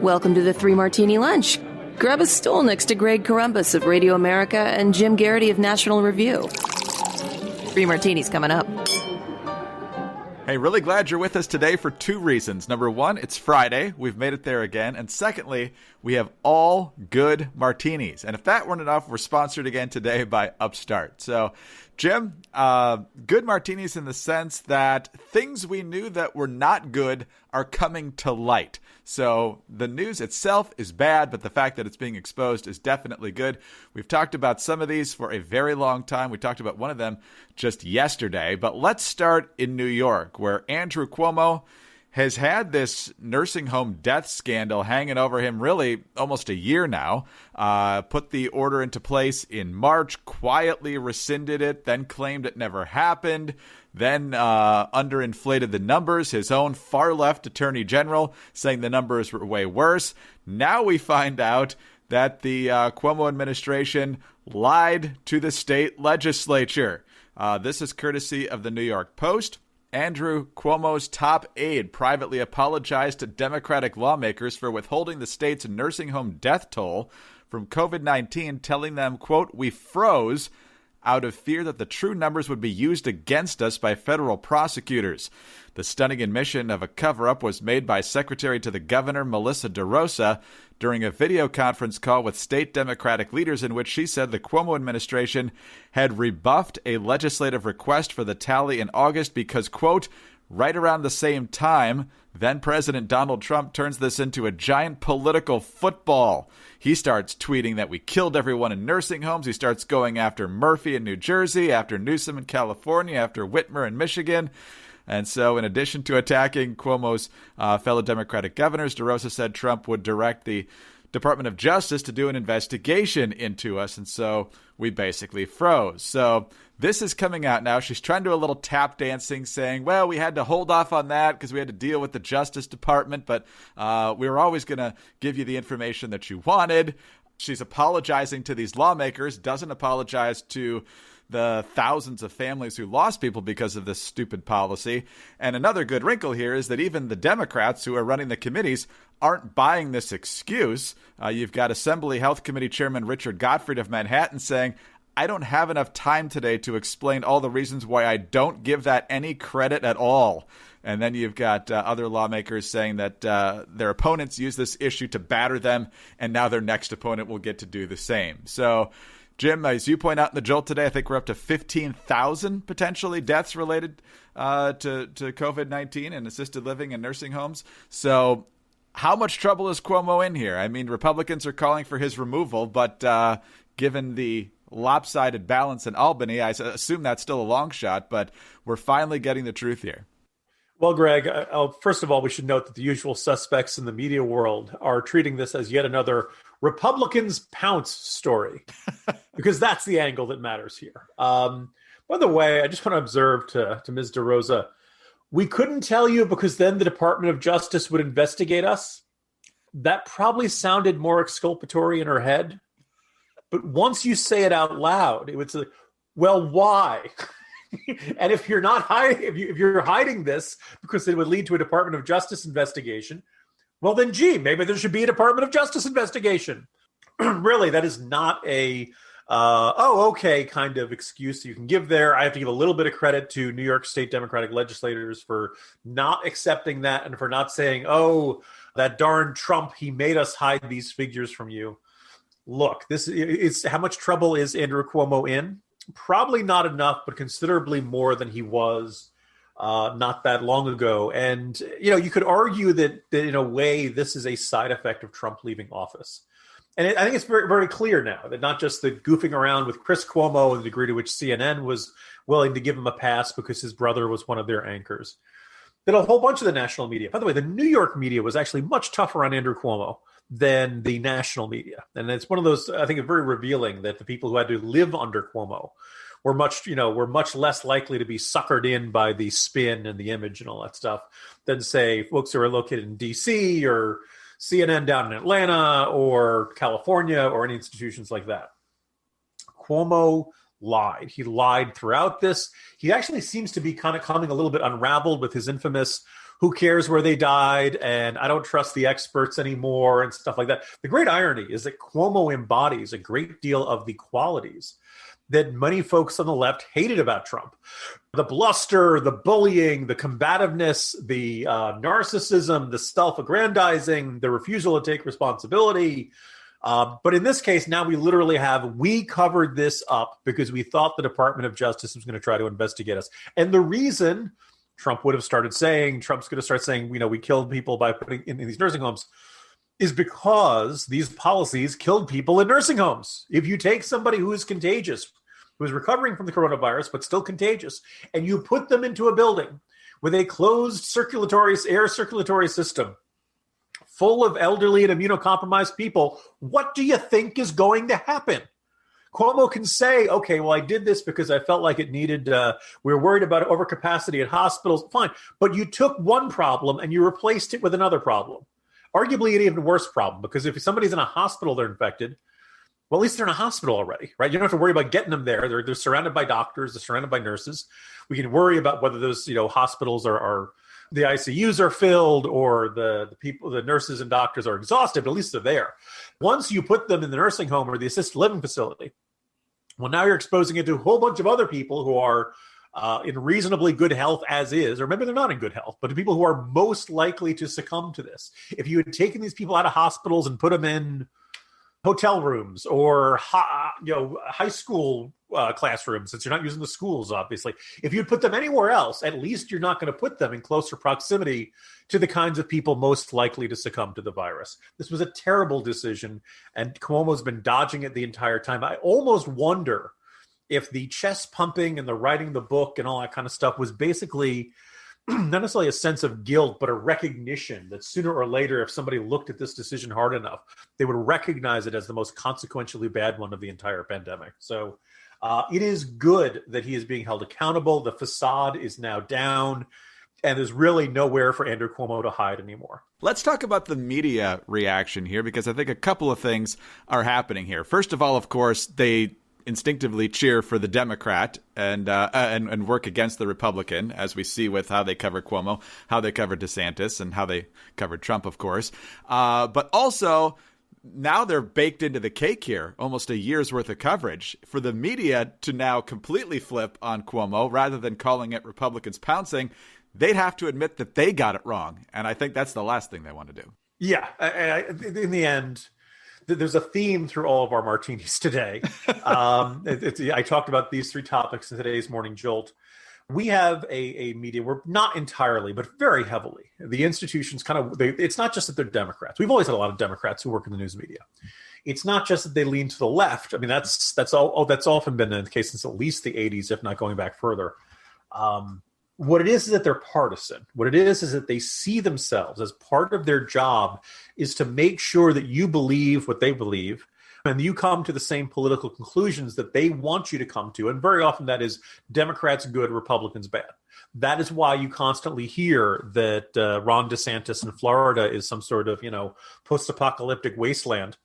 Welcome to the Three Martini Lunch. Grab a stool next to Greg Columbus of Radio America and Jim Garrity of National Review. Three Martinis coming up. Hey, really glad you're with us today for two reasons. Number one, it's Friday. We've made it there again. And secondly, we have all good martinis. And if that weren't enough, we're sponsored again today by Upstart. So, Jim, good martinis in the sense that things we knew that were not good are coming to light. So the news itself is bad, but the fact that it's being exposed is definitely good. We've talked about some of these for a very long time. We talked about one of them just yesterday. But let's start in New York, where Andrew Cuomo has had this nursing home death scandal hanging over him really almost a year now. Put the order into place in March, quietly rescinded it, then claimed it never happened, then underinflated the numbers. His own far-left attorney general saying the numbers were way worse. Now we find out that the Cuomo administration lied to the state legislature. This is courtesy of the New York Post. Andrew Cuomo's top aide privately apologized to Democratic lawmakers for withholding the state's nursing home death toll from COVID-19, telling them, quote, "We froze out of fear that the true numbers would be used against us by federal prosecutors." The stunning admission of a cover-up was made by Secretary to the Governor, Melissa DeRosa, during a video conference call with state Democratic leaders in which she said the Cuomo administration had rebuffed a legislative request for the tally in August because, quote, "right around the same time, then President Donald Trump turns this into a giant political football. He starts tweeting that we killed everyone in nursing homes. He starts going after Murphy in New Jersey, after Newsom in California, after Whitmer in Michigan." And so in addition to attacking Cuomo's fellow Democratic governors, DeRosa said Trump would direct the Department of Justice to do an investigation into us. And so we basically froze. So this is coming out now. She's trying to do a little tap dancing, saying, well, we had to hold off on that because we had to deal with the Justice Department, but we were always going to give you the information that you wanted. She's apologizing to these lawmakers, doesn't apologize to the thousands of families who lost people because of this stupid policy. And another good wrinkle here is that even the Democrats who are running the committees aren't buying this excuse. You've got Assembly Health Committee Chairman Richard Gottfried of Manhattan saying, "I don't have enough time today to explain all the reasons why I don't give that any credit at all." And then you've got other lawmakers saying that their opponents use this issue to batter them, and now their next opponent will get to do the same. So, Jim, as you point out in the Jolt today, I think we're up to 15,000 potentially deaths related to COVID-19 and assisted living and nursing homes. So how much trouble is Cuomo in here? I mean, Republicans are calling for his removal, but given the lopsided balance in Albany, I assume that's still a long shot, but we're finally getting the truth here. Well, Greg, first of all, we should note that the usual suspects in the media world are treating this as yet another Republicans pounce story, because that's the angle that matters here. By the way, I just want to observe to Ms. DeRosa, we couldn't tell you because then the Department of Justice would investigate us. That probably sounded more exculpatory in her head. But once you say it out loud, it would say, well, why? And if you're not hiding, if you're hiding this because it would lead to a Department of Justice investigation, well, then, gee, maybe there should be a Department of Justice investigation. Really, that is not a, okay kind of excuse you can give there. I have to give a little bit of credit to New York State Democratic legislators for not accepting that and for not saying, oh, that darn Trump, he made us hide these figures from you. Look, this is how much trouble is Andrew Cuomo in? Probably not enough, but considerably more than he was not that long ago. And, you could argue that in a way, this is a side effect of Trump leaving office. And I think it's very, very clear now that not just the goofing around with Chris Cuomo and the degree to which CNN was willing to give him a pass because his brother was one of their anchors, that a whole bunch of the national media, by the way, the New York media was actually much tougher on Andrew Cuomo than the national media. And it's one of those, I think it's very revealing that the people who had to live under Cuomo were much less likely to be suckered in by the spin and the image and all that stuff than, say, folks who are located in D.C. or CNN down in Atlanta or California or any institutions like that. Cuomo lied. He lied throughout this. He actually seems to be kind of coming a little bit unraveled with his infamous who cares where they died, and I don't trust the experts anymore, and stuff like that. The great irony is that Cuomo embodies a great deal of the qualities that many folks on the left hated about Trump. The bluster, the bullying, the combativeness, the narcissism, the self-aggrandizing, the refusal to take responsibility. But in this case, now we covered this up because we thought the Department of Justice was going to try to investigate us. And the reason Trump's going to start saying, we killed people by putting in these nursing homes, is because these policies killed people in nursing homes. If you take somebody who is contagious, who is recovering from the coronavirus, but still contagious, and you put them into a building with a closed air circulatory system full of elderly and immunocompromised people, what do you think is going to happen? Cuomo can say, okay, well, I did this because I felt like it needed, we were worried about overcapacity at hospitals. Fine. But you took one problem and you replaced it with another problem. Arguably an even worse problem, because if somebody's in a hospital, they're infected, well, at least they're in a hospital already, right? You don't have to worry about getting them there. They're surrounded by doctors. They're surrounded by nurses. We can worry about whether those, hospitals are the ICUs are filled or the nurses and doctors are exhausted, but at least they're there. Once you put them in the nursing home or the assisted living facility, well, now you're exposing it to a whole bunch of other people who are in reasonably good health as is, or maybe they're not in good health, but the people who are most likely to succumb to this. If you had taken these people out of hospitals and put them in hotel rooms or high school classrooms, since you're not using the schools, obviously. If you'd put them anywhere else, at least you're not going to put them in closer proximity to the kinds of people most likely to succumb to the virus. This was a terrible decision, and Cuomo's been dodging it the entire time. I almost wonder if the chest pumping and the writing the book and all that kind of stuff was basically not necessarily a sense of guilt, but a recognition that sooner or later, if somebody looked at this decision hard enough, they would recognize it as the most consequentially bad one of the entire pandemic. So it is good that he is being held accountable. The facade is now down, and there's really nowhere for Andrew Cuomo to hide anymore. Let's talk about the media reaction here, because I think a couple of things are happening here. First of all, of course, they instinctively cheer for the Democrat and work against the Republican, as we see with how they cover Cuomo, how they cover DeSantis, and how they covered Trump, of course. But also, now they're baked into the cake here, almost a year's worth of coverage. For the media to now completely flip on Cuomo, rather than calling it Republicans pouncing, they'd have to admit that they got it wrong. And I think that's the last thing they want to do. Yeah, in the end, there's a theme through all of our martinis today. I talked about these three topics in today's Morning Jolt. We have a media, we're not entirely, but very heavily. The institutions it's not just that they're Democrats. We've always had a lot of Democrats who work in the news media. It's not just that they lean to the left. I mean, that's often been the case since at least the 80s, if not going back further. What it is that they're partisan. What it is that they see themselves as part of their job is to make sure that you believe what they believe, and you come to the same political conclusions that they want you to come to. And very often that is Democrats good, Republicans bad. That is why you constantly hear that Ron DeSantis in Florida is some sort of, post-apocalyptic wasteland.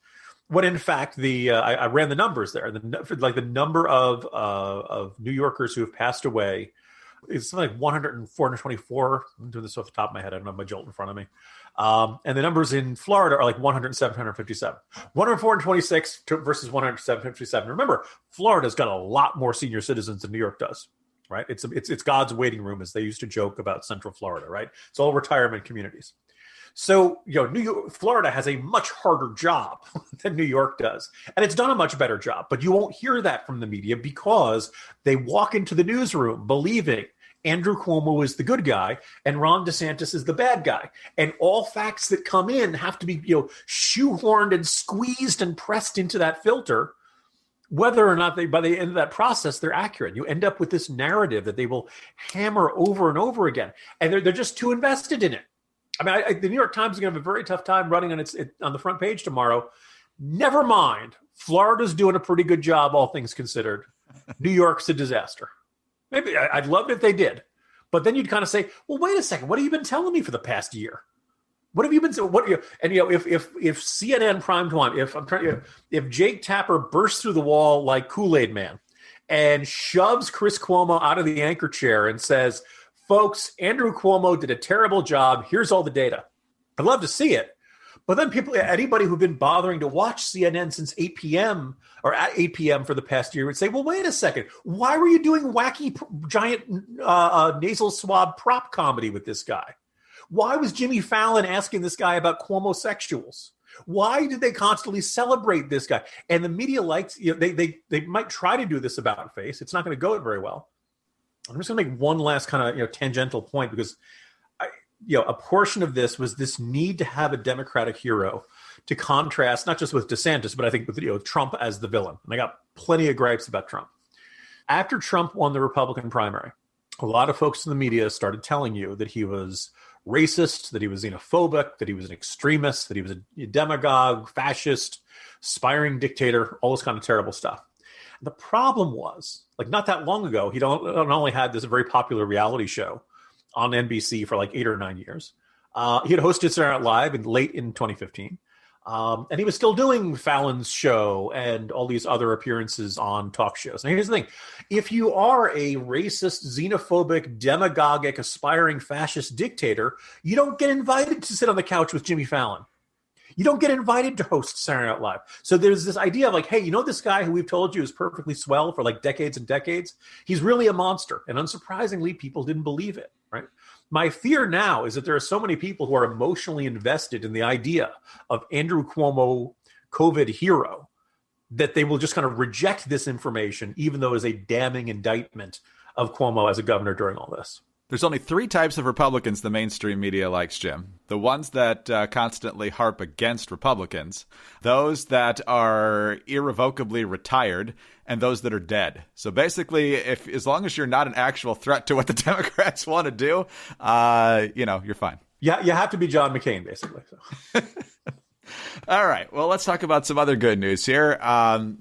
When in fact, I ran the numbers there. The number of New Yorkers who have passed away is something like 424. I'm doing this off the top of my head. I don't have my Jolt in front of me. And the numbers in Florida are like 107, 157. 126 versus 107, 157. Remember, Florida's got a lot more senior citizens than New York does, right? It's God's waiting room, as they used to joke about Central Florida, right? It's all retirement communities. So, Florida has a much harder job than New York does. And it's done a much better job. But you won't hear that from the media because they walk into the newsroom believing Andrew Cuomo is the good guy and Ron DeSantis is the bad guy. And all facts that come in have to be, shoehorned and squeezed and pressed into that filter, whether or not by the end of that process, they're accurate. You end up with this narrative that they will hammer over and over again. And they're just too invested in it. I mean, the New York Times is going to have a very tough time running on the front page tomorrow. Never mind. Florida's doing a pretty good job, all things considered. New York's a disaster. Maybe I'd love it if they did. But then you'd kind of say, well, wait a second. What have you been telling me for the past year? What have you been saying? If CNN primetime, if Jake Tapper bursts through the wall like Kool-Aid Man and shoves Chris Cuomo out of the anchor chair and says, Folks, Andrew Cuomo did a terrible job. Here's all the data. I'd love to see it. But then anybody who've been bothering to watch CNN since 8 p.m. or at 8 p.m. for the past year would say, well, wait a second. Why were you doing wacky giant nasal swab prop comedy with this guy? Why was Jimmy Fallon asking this guy about Cuomo-sexuals? Why did they constantly celebrate this guy? And the media likes, they might try to do this about face. It's not going to go very well. I'm just going to make one last kind of tangential point because a portion of this was this need to have a Democratic hero to contrast, not just with DeSantis, but I think with Trump as the villain. And I got plenty of gripes about Trump. After Trump won the Republican primary, a lot of folks in the media started telling you that he was racist, that he was xenophobic, that he was an extremist, that he was a demagogue, fascist, aspiring dictator, all this kind of terrible stuff. The problem was, not that long ago, he not only had this very popular reality show on NBC for 8 or 9 years. He had hosted Saturday Night Live late in 2015. And he was still doing Fallon's show and all these other appearances on talk shows. Now, here's the thing. If you are a racist, xenophobic, demagogic, aspiring fascist dictator, you don't get invited to sit on the couch with Jimmy Fallon. You don't get invited to host Saturday Night Live. So there's this idea of hey, this guy who we've told you is perfectly swell for decades and decades? He's really a monster. And unsurprisingly, people didn't believe it, right? My fear now is that there are so many people who are emotionally invested in the idea of Andrew Cuomo, COVID hero, that they will just kind of reject this information, even though it's a damning indictment of Cuomo as a governor during all this. There's only 3 types of Republicans the mainstream media likes, Jim. The ones that constantly harp against Republicans, those that are irrevocably retired, and those that are dead. So basically, as long as you're not an actual threat to what the Democrats want to do, you're fine. Yeah, you have to be John McCain, basically. So. All right. Well, let's talk about some other good news here.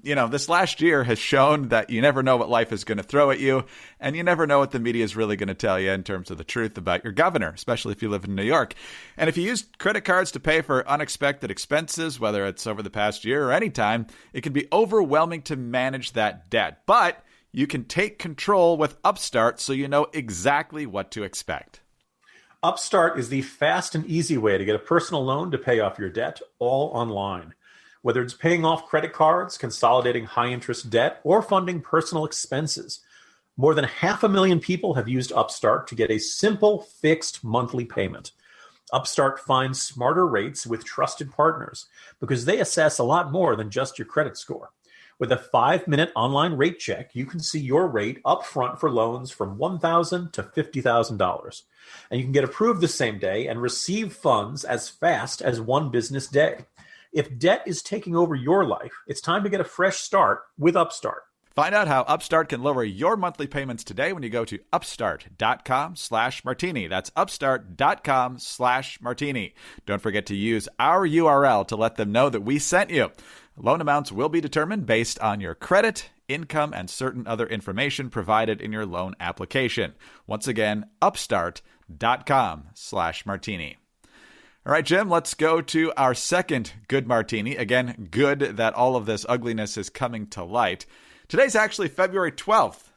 This last year has shown that you never know what life is going to throw at you, and you never know what the media is really going to tell you in terms of the truth about your governor, especially if you live in New York. And if you use credit cards to pay for unexpected expenses, whether it's over the past year or any time, it can be overwhelming to manage that debt. But you can take control with Upstart so you know exactly what to expect. Upstart is the fast and easy way to get a personal loan to pay off your debt, all online. Whether it's paying off credit cards, consolidating high-interest debt, or funding personal expenses, more than 500,000 people have used Upstart to get a simple, fixed monthly payment. Upstart finds smarter rates with trusted partners because they assess a lot more than just your credit score. With a 5-minute online rate check, you can see your rate upfront for loans from $1,000 to $50,000. And you can get approved the same day and receive funds as fast as one business day. If debt is taking over your life, it's time to get a fresh start with Upstart. Find out how Upstart can lower your monthly payments today when you go to upstart.com/martini. That's upstart.com/martini. Don't forget to use our URL to let them know that we sent you. Loan amounts will be determined based on your credit, income, and certain other information provided in your loan application. Once again, upstart.com/martini. All right, Jim, let's go to our second good martini. Again, good that all of this ugliness is coming to light. Today's actually February 12th,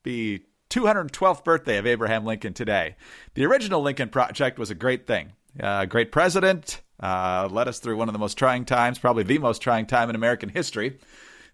the 212th birthday of Abraham Lincoln today. The original Lincoln Project was a great thing. Great president, led us through one of the most trying times, probably the most trying time in American history.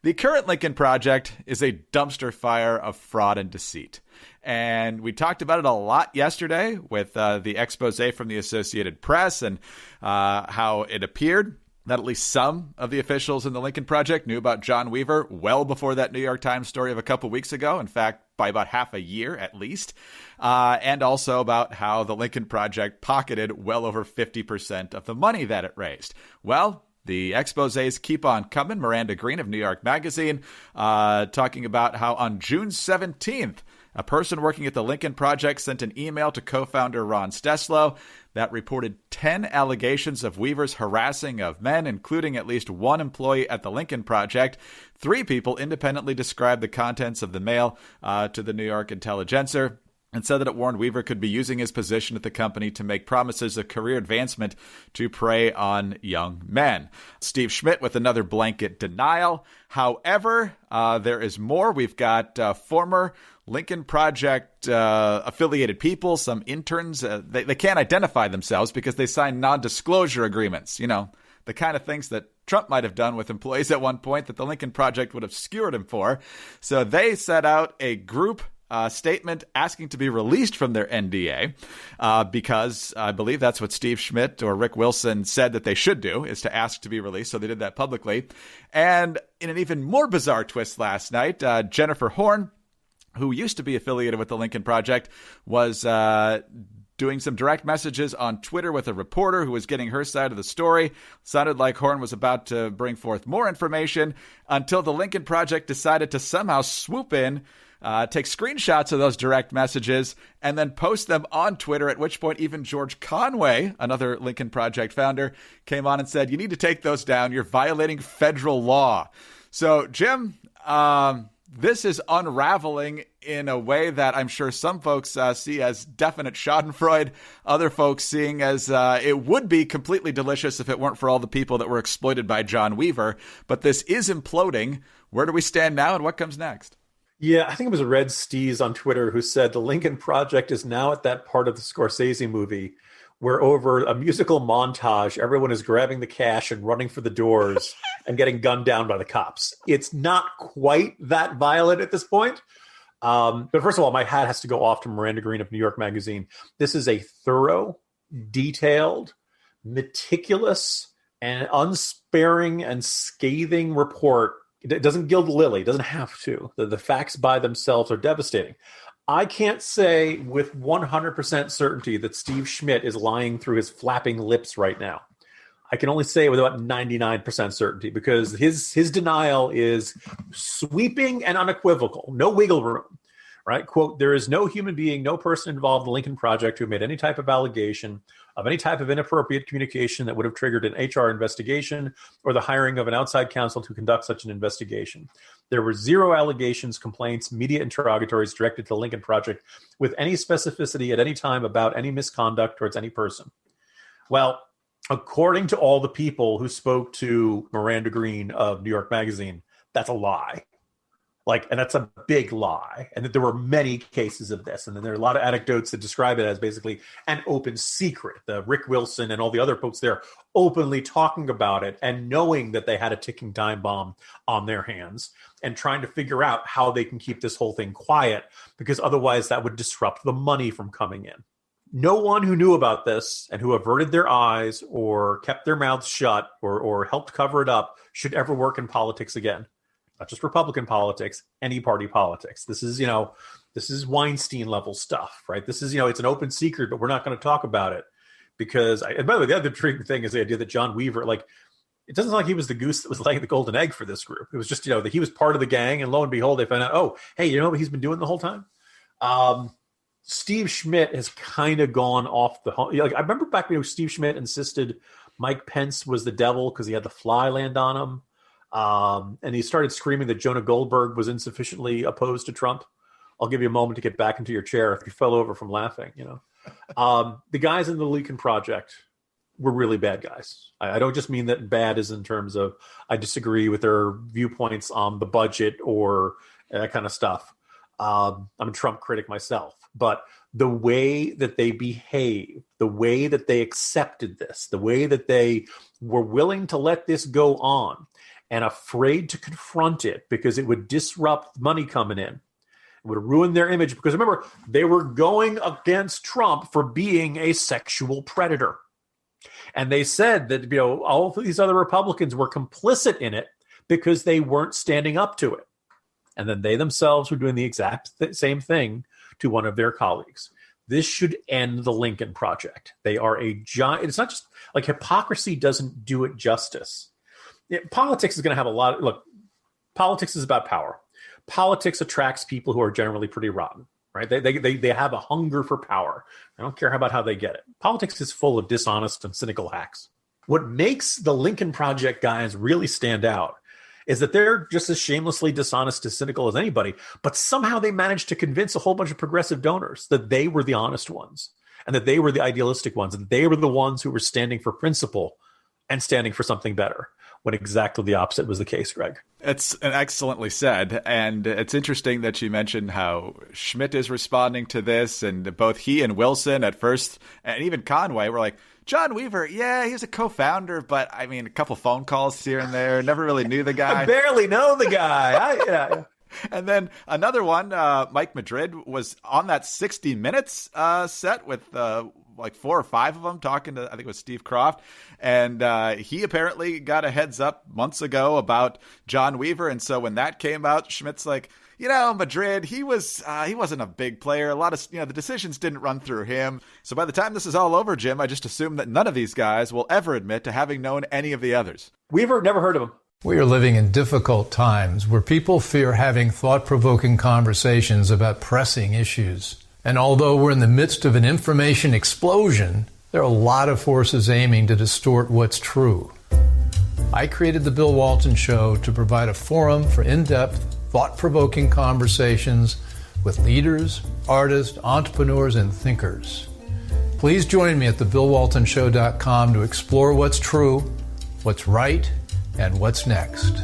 The current Lincoln Project is a dumpster fire of fraud and deceit. And we talked about it a lot yesterday with the expose from the Associated Press and how it appeared that at least some of the officials in the Lincoln Project knew about John Weaver well before that New York Times story of a couple weeks ago. In fact, by about half a year at least. And also about how the Lincoln Project pocketed well over 50% of the money that it raised. Well, the exposés keep on coming. Miranda Green of New York Magazine talking about how on June 17th, a person working at the Lincoln Project sent an email to co-founder Ron Steslow that reported 10 allegations of Weaver's harassing of men, including at least one employee at the Lincoln Project. 3 people independently described the contents of the mail to the New York Intelligencer and said that it warned Weaver could be using his position at the company to make promises of career advancement to prey on young men. Steve Schmidt with another blanket denial. However, there is more. We've got former Lincoln Project affiliated people, some interns. They can't identify themselves because they signed non-disclosure agreements. You know, the kind of things that Trump might have done with employees at one point that the Lincoln Project would have skewered him for. So they set out a group statement asking to be released from their NDA because I believe that's what Steve Schmidt or Rick Wilson said that they should do, is to ask to be released. So they did that publicly. And in an even more bizarre twist last night, Jennifer Horn, who used to be affiliated with the Lincoln Project, was doing some direct messages on Twitter with a reporter who was getting her side of the story. Sounded like Horn was about to bring forth more information until the Lincoln Project decided to somehow swoop in, take screenshots of those direct messages, and then post them on Twitter, at which point even George Conway, another Lincoln Project founder, came on and said, you need to take those down. You're violating federal law. So, Jim, this is unraveling in a way that I'm sure some folks see as definite schadenfreude, other folks seeing as it would be completely delicious if it weren't for all the people that were exploited by John Weaver. But this is imploding. Where do we stand now, and what comes next? Yeah, I think it was Red Steez on Twitter who said the Lincoln Project is now at that part of the Scorsese movie where over a musical montage, everyone is grabbing the cash and running for the doors and getting gunned down by the cops. It's not quite that violent at this point. But first of all, my hat has to go off to Miranda Green of New York Magazine. This is a thorough, detailed, meticulous, and unsparing and scathing report. It doesn't gild the lily. It doesn't have to. The facts by themselves are devastating. I can't say with 100% certainty that Steve Schmidt is lying through his flapping lips right now. I can only say with about 99% certainty because his denial is sweeping and unequivocal. No wiggle room, right? Quote, there is no human being, no person involved in the Lincoln Project who made any type of allegation of any type of inappropriate communication that would have triggered an HR investigation or the hiring of an outside counsel to conduct such an investigation. There were zero allegations, complaints, media interrogatories directed to the Lincoln Project with any specificity at any time about any misconduct towards any person. Well, according to all the people who spoke to Miranda Green of New York Magazine, that's a lie. And that's a big lie. And that there were many cases of this. And then there are a lot of anecdotes that describe it as basically an open secret. The Rick Wilson and all the other folks there openly talking about it and knowing that they had a ticking time bomb on their hands and trying to figure out how they can keep this whole thing quiet because otherwise that would disrupt the money from coming in. No one who knew about this and who averted their eyes or kept their mouths shut or helped cover it up should ever work in politics again. Not just Republican politics, any party politics. This is Weinstein level stuff, right? This is, it's an open secret, but we're not going to talk about it because, and by the way, the other intriguing thing is the idea that John Weaver, it doesn't sound like he was the goose that was laying the golden egg for this group. It was just, that he was part of the gang, and lo and behold, they found out, oh, hey, you know what he's been doing the whole time? Steve Schmidt has kind of gone off the, I remember back when Steve Schmidt insisted Mike Pence was the devil because he had the fly land on him. And he started screaming that Jonah Goldberg was insufficiently opposed to Trump. I'll give you a moment to get back into your chair if you fell over from laughing, The guys in the Lincoln Project were really bad guys. I don't just mean that bad is in terms of I disagree with their viewpoints on the budget or that kind of stuff. I'm a Trump critic myself. But the way that they behaved, the way that they accepted this, the way that they were willing to let this go on, and afraid to confront it because it would disrupt money coming in. It would ruin their image because remember, they were going against Trump for being a sexual predator. And they said that, all of these other Republicans were complicit in it because they weren't standing up to it. And then they themselves were doing the exact same thing to one of their colleagues. This should end the Lincoln Project. They are a giant. It's not just hypocrisy doesn't do it justice. Politics is going to have a lot. Look, politics is about power. Politics attracts people who are generally pretty rotten, right? They have a hunger for power. I don't care about how they get it. Politics is full of dishonest and cynical hacks. What makes the Lincoln Project guys really stand out is that they're just as shamelessly dishonest and cynical as anybody, but somehow they managed to convince a whole bunch of progressive donors that they were the honest ones and that they were the idealistic ones and they were the ones who were standing for principle and standing for something better. when exactly the opposite was the case, Greg. It's excellently said. And it's interesting that you mentioned how Schmidt is responding to this. And both he and Wilson at first, and even Conway, were like, John Weaver, yeah, he was a co-founder, but I mean, a couple phone calls here and there. Never really knew the guy. I barely know the guy. And then another one, Mike Madrid, was on that 60 Minutes set with like 4 or 5 of them talking to, I think it was Steve Croft. And he apparently got a heads up months ago about John Weaver. And so when that came out, Schmidt's like, Madrid, he wasn't a big player. A lot of, the decisions didn't run through him. So by the time this is all over, Jim, I just assume that none of these guys will ever admit to having known any of the others. Weaver, never heard of him. We are living in difficult times where people fear having thought-provoking conversations about pressing issues. And although we're in the midst of an information explosion, there are a lot of forces aiming to distort what's true. I created The Bill Walton Show to provide a forum for in-depth, thought-provoking conversations with leaders, artists, entrepreneurs, and thinkers. Please join me at thebillwaltonshow.com to explore what's true, what's right, and what's next.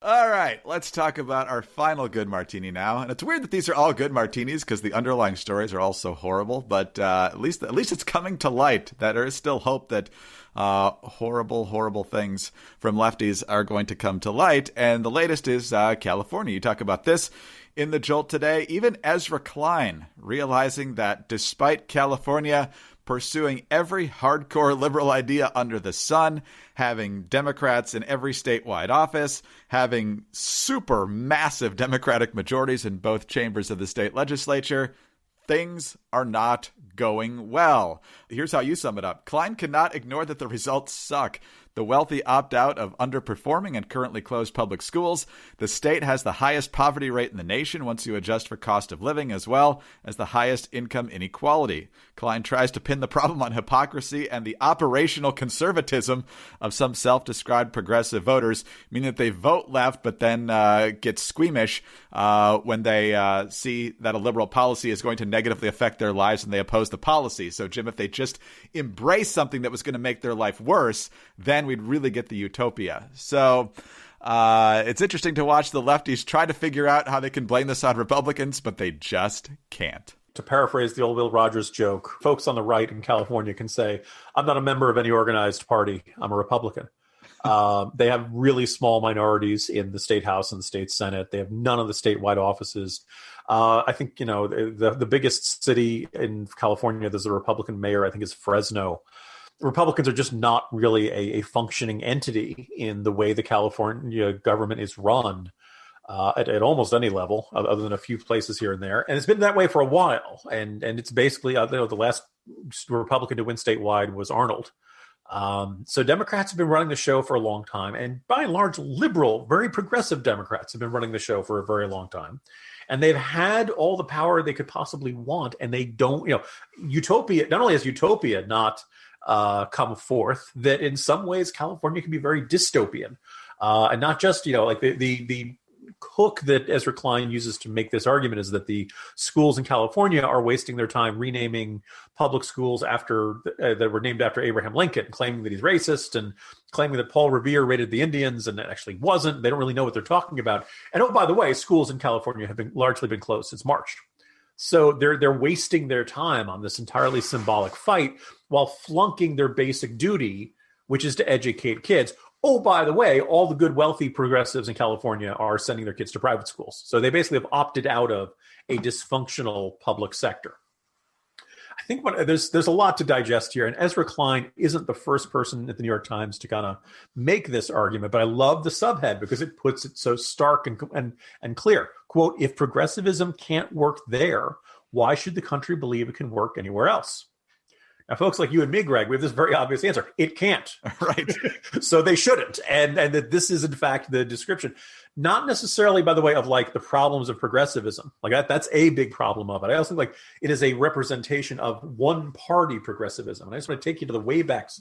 All right, let's talk about our final good martini now. And it's weird that these are all good martinis because the underlying stories are all so horrible. But at least it's coming to light that there is still hope that horrible things from lefties are going to come to light. And the latest is California. You talk about this in the Jolt today. Even Ezra Klein realizing that despite California pursuing every hardcore liberal idea under the sun, having Democrats in every statewide office, having super massive Democratic majorities in both chambers of the state legislature, things are not going well. Here's how you sum it up. Klein cannot ignore that the results suck. The wealthy opt out of underperforming and currently closed public schools. The state has the highest poverty rate in the nation once you adjust for cost of living, as well as the highest income inequality. Klein tries to pin the problem on hypocrisy and the operational conservatism of some self-described progressive voters, meaning that they vote left but then get squeamish when they see that a liberal policy is going to negatively affect their lives and they oppose the policy. So, Jim, if they just embrace something that was going to make their life worse, then we'd really get the utopia. So it's interesting to watch the lefties try to figure out how they can blame this on Republicans, but they just can't. To paraphrase the old Will Rogers joke, folks on the right in California can say, I'm not a member of any organized party. I'm a Republican. They have really small minorities in the state house and the state senate. They have none of the statewide offices. I think, the biggest city in California, there's a Republican mayor, I think is Fresno. Republicans are just not really a functioning entity in the way the California government is run at almost any level, other than a few places here and there. And it's been that way for a while. And it's basically, the last Republican to win statewide was Arnold. So Democrats have been running the show for a long time. And by and large, liberal, very progressive Democrats have been running the show for a very long time. And they've had all the power they could possibly want. And they don't, utopia, not only has utopia not come forth, that in some ways California can be very dystopian, and not just like the hook that Ezra Klein uses to make this argument is that the schools in California are wasting their time renaming public schools after that were named after Abraham Lincoln, claiming that he's racist and claiming that Paul Revere raided the Indians, and it actually wasn't. They don't really know what they're talking about. And oh, by the way, schools in California have largely been closed since March. So they're wasting their time on this entirely symbolic fight while flunking their basic duty, which is to educate kids. Oh, by the way, all the good, wealthy progressives in California are sending their kids to private schools. So they basically have opted out of a dysfunctional public sector. I think there's a lot to digest here, and Ezra Klein isn't the first person at the New York Times to kind of make this argument, but I love the subhead because it puts it so stark and clear. Quote, if progressivism can't work there, why should the country believe it can work anywhere else? Now, folks like you and me, Greg, we have this very obvious answer. It can't. Right. So they shouldn't. And that this is, in fact, the description. Not necessarily, by the way, of like the problems of progressivism. Like that's a big problem of it. I also think like it is a representation of one party progressivism. And I just want to take you to the Wayback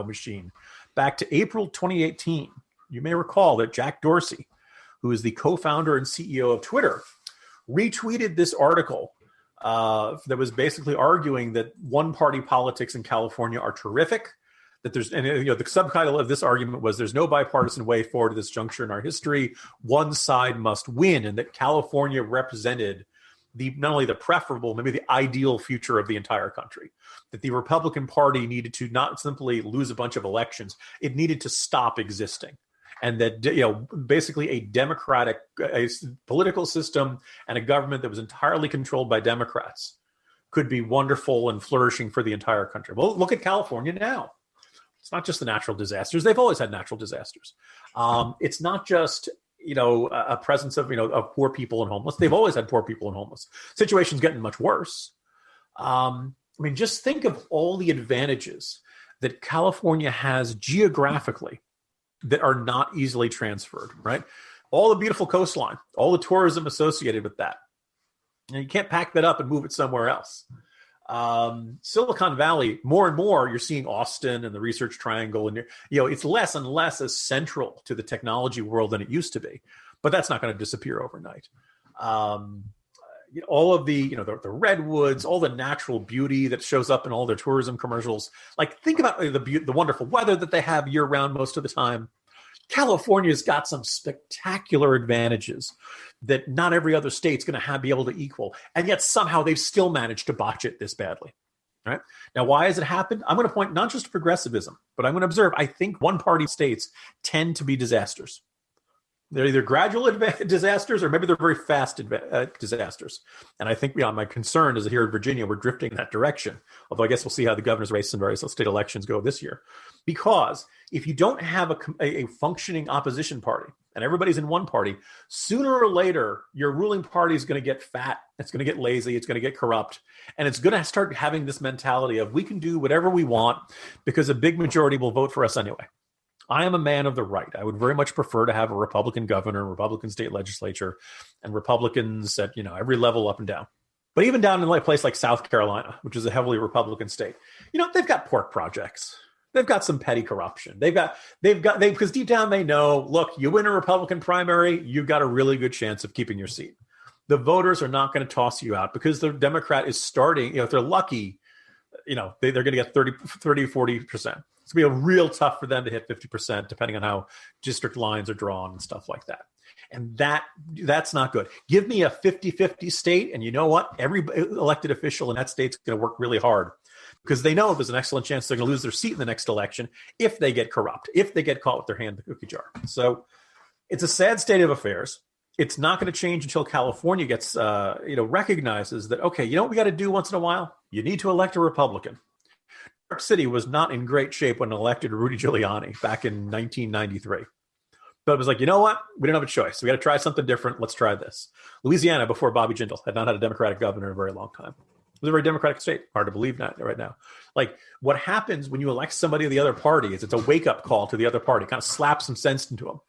machine, back to April 2018. You may recall that Jack Dorsey, who is the co-founder and CEO of Twitter, retweeted this article that was basically arguing that one-party politics in California are terrific, that there's, and the subtitle of this argument was, there's no bipartisan way forward at this juncture in our history. One side must win, and that California represented not only the preferable, maybe the ideal future of the entire country. That the Republican Party needed to not simply lose a bunch of elections, it needed to stop existing. And that, basically a democratic political system and a government that was entirely controlled by Democrats could be wonderful and flourishing for the entire country. Well, look at California now. It's not just the natural disasters. They've always had natural disasters. It's not just, a presence of poor people and homeless. They've always had poor people and homeless. Situation's getting much worse. Just think of all the advantages that California has geographically that are not easily transferred, right? All the beautiful coastline, all the tourism associated with that. And you can't pack that up and move it somewhere else. Silicon Valley, more and more, you're seeing Austin and the Research Triangle, and it's less and less as central to the technology world than it used to be. But that's not going to disappear overnight. All of the redwoods, all the natural beauty that shows up in all their tourism commercials. Like, think about the wonderful weather that they have year round most of the time. California's got some spectacular advantages that not every other state's going to be able to equal. And yet somehow they've still managed to botch it this badly. Right? Now, why has it happened? I'm going to point not just to progressivism, but I'm going to observe, I think one-party states tend to be disasters. They're either gradual disasters or maybe they're very fast disasters. And I think my concern is that here in Virginia, we're drifting in that direction. Although I guess we'll see how the governor's race and various state elections go this year. Because if you don't have a functioning opposition party and everybody's in one party, sooner or later, your ruling party is going to get fat. It's going to get lazy. It's going to get corrupt. And it's going to start having this mentality of, we can do whatever we want because a big majority will vote for us anyway. I am a man of the right. I would very much prefer to have a Republican governor, Republican state legislature, and Republicans at every level up and down. But even down in a place like South Carolina, which is a heavily Republican state, they've got pork projects. They've got some petty corruption. Because deep down they know, look, you win a Republican primary, you've got a really good chance of keeping your seat. The voters are not going to toss you out because the Democrat is starting, if they're lucky, they're going to get 30, 40%. It's going to be real tough for them to hit 50%, depending on how district lines are drawn and stuff like that. And that's not good. Give me a 50-50 state, and you know what? Every elected official in that state's going to work really hard because they know there's an excellent chance they're going to lose their seat in the next election if they get corrupt, if they get caught with their hand in the cookie jar. So it's a sad state of affairs. It's not going to change until California gets, recognizes that, okay, you know what we got to do once in a while? You need to elect a Republican. New York City was not in great shape when elected Rudy Giuliani back in 1993. But it was like, you know what? We don't have a choice. We got to try something different. Let's try this. Louisiana, before Bobby Jindal, had not had a Democratic governor in a very long time. It was a very Democratic state. Hard to believe that right now. Like, what happens when you elect somebody of the other party is it's a wake-up call to the other party, kind of slap some sense into them.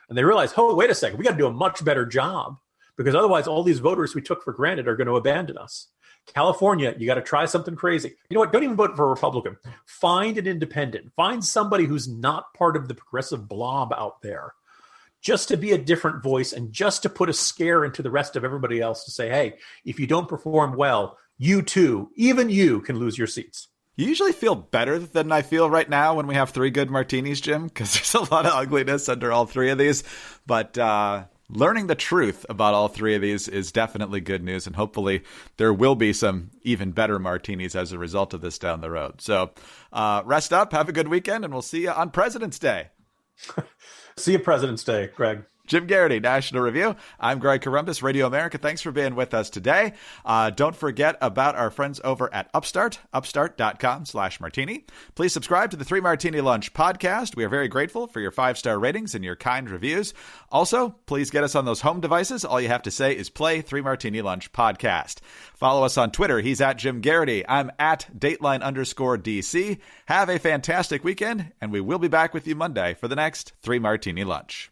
And they realize, oh, wait a second, we got to do a much better job because otherwise all these voters we took for granted are going to abandon us. California, you got to try something crazy. You know what? Don't even vote for a Republican. Find an independent. Find somebody who's not part of the progressive blob out there, just to be a different voice and just to put a scare into the rest of everybody else to say, hey, if you don't perform well, you too, even you can lose your seats. You usually feel better than I feel right now when we have three good martinis, Jim, because there's a lot of ugliness under all three of these. But learning the truth about all three of these is definitely good news. And hopefully there will be some even better martinis as a result of this down the road. So rest up, have a good weekend, and we'll see you on President's Day. See you President's Day, Greg. Jim Garrity, National Review. I'm Greg Corombos, Radio America. Thanks for being with us today. Don't forget about our friends over at Upstart, upstart.com/martini. Please subscribe to the 3 Martini Lunch podcast. We are very grateful for your 5-star ratings and your kind reviews. Also, please get us on those home devices. All you have to say is play 3 Martini Lunch podcast. Follow us on Twitter. He's at Jim Garrity. I'm at Dateline_DC. Have a fantastic weekend, and we will be back with you Monday for the next 3 Martini Lunch.